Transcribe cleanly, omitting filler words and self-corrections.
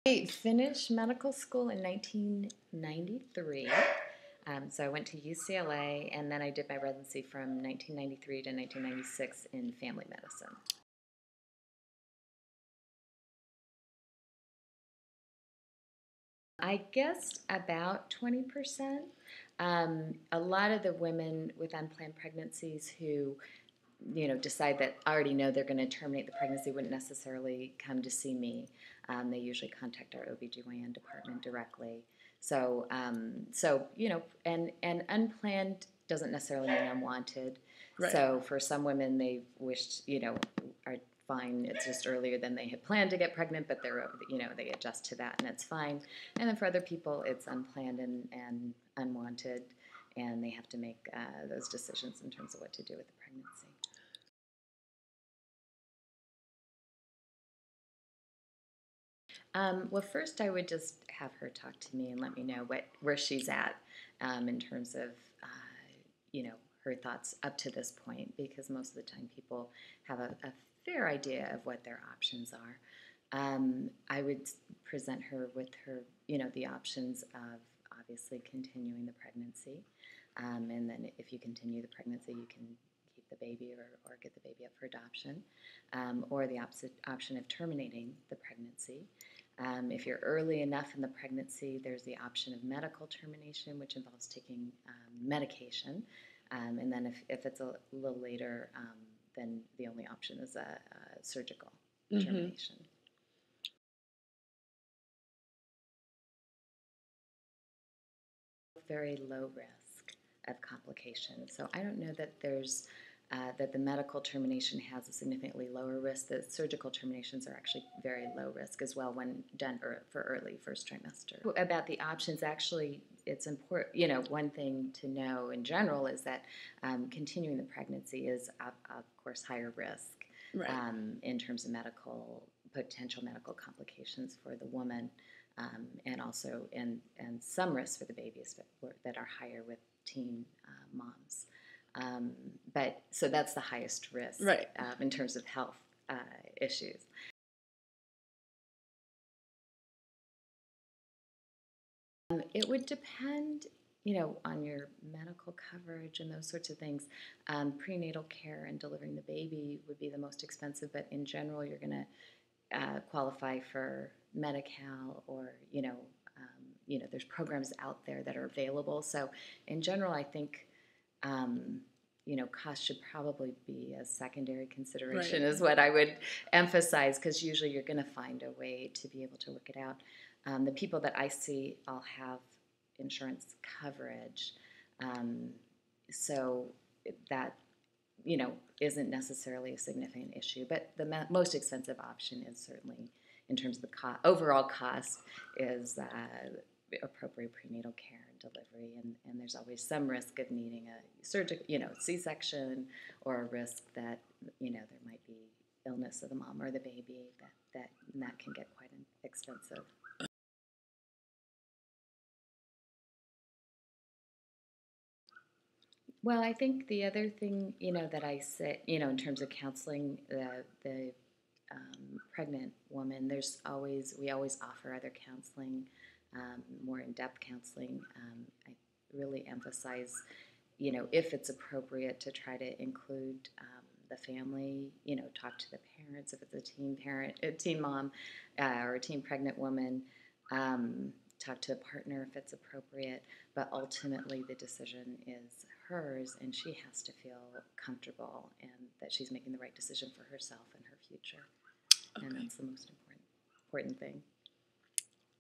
I finished medical school in 1993. So I went to UCLA, and then I did my residency from 1993 to 1996 in family medicine. I guess about 20%. A lot of the women with unplanned pregnancies who decide that already know they're going to terminate the pregnancy wouldn't necessarily come to see me. They usually contact our OBGYN department directly. So, and unplanned doesn't necessarily mean unwanted. Right. So for some women, they wished, are fine. It's just earlier than they had planned to get pregnant, but they adjust to that and it's fine. And then for other people, it's unplanned and unwanted, and they have to make those decisions in terms of what to do with the pregnancy. Well, first I would just have her talk to me and let me know where she's at in terms of, her thoughts up to this point, because most of the time people have a fair idea of what their options are. I would present her with the options of obviously continuing the pregnancy, and then if you continue the pregnancy, you can keep the baby or get the baby up for adoption, or the option of terminating the pregnancy. If you're early enough in the pregnancy, there's the option of medical termination, which involves taking medication. And then if it's a little later, then the only option is a surgical termination. Very low risk of complications. So I don't know that there's that the medical termination has a significantly lower risk. The surgical terminations are actually very low risk as well when done for early first trimester. About the options, actually, it's important. One thing to know in general is that continuing the pregnancy is, of course, higher risk, right, in terms of potential medical complications for the woman, and also and some risks for the babies that are higher with teen moms. But so that's the highest risk, right, in terms of health issues. It would depend, on your medical coverage and those sorts of things. Prenatal care and delivering the baby would be the most expensive, but in general, you're going to qualify for Medi-Cal, or there's programs out there that are available. So in general, I think cost should probably be a secondary consideration, right, is what I would emphasize, because usually you're going to find a way to be able to work it out. The people that I see all have insurance coverage, so that isn't necessarily a significant issue. But the most expensive option is certainly, in terms of the overall cost, is appropriate prenatal care and delivery, and there's always some risk of needing a C-section, or a risk that there might be illness of the mom or the baby that can get quite expensive. Well, I think the other thing that I say in terms of counseling the pregnant woman, we always offer other counseling, more in-depth counseling. I really emphasize, if it's appropriate, to try to include the family, talk to the parents if it's a teen mom, or a teen pregnant woman, talk to a partner if it's appropriate, but ultimately the decision is hers, and she has to feel comfortable and that she's making the right decision for herself and her future. Okay. And that's the most important thing.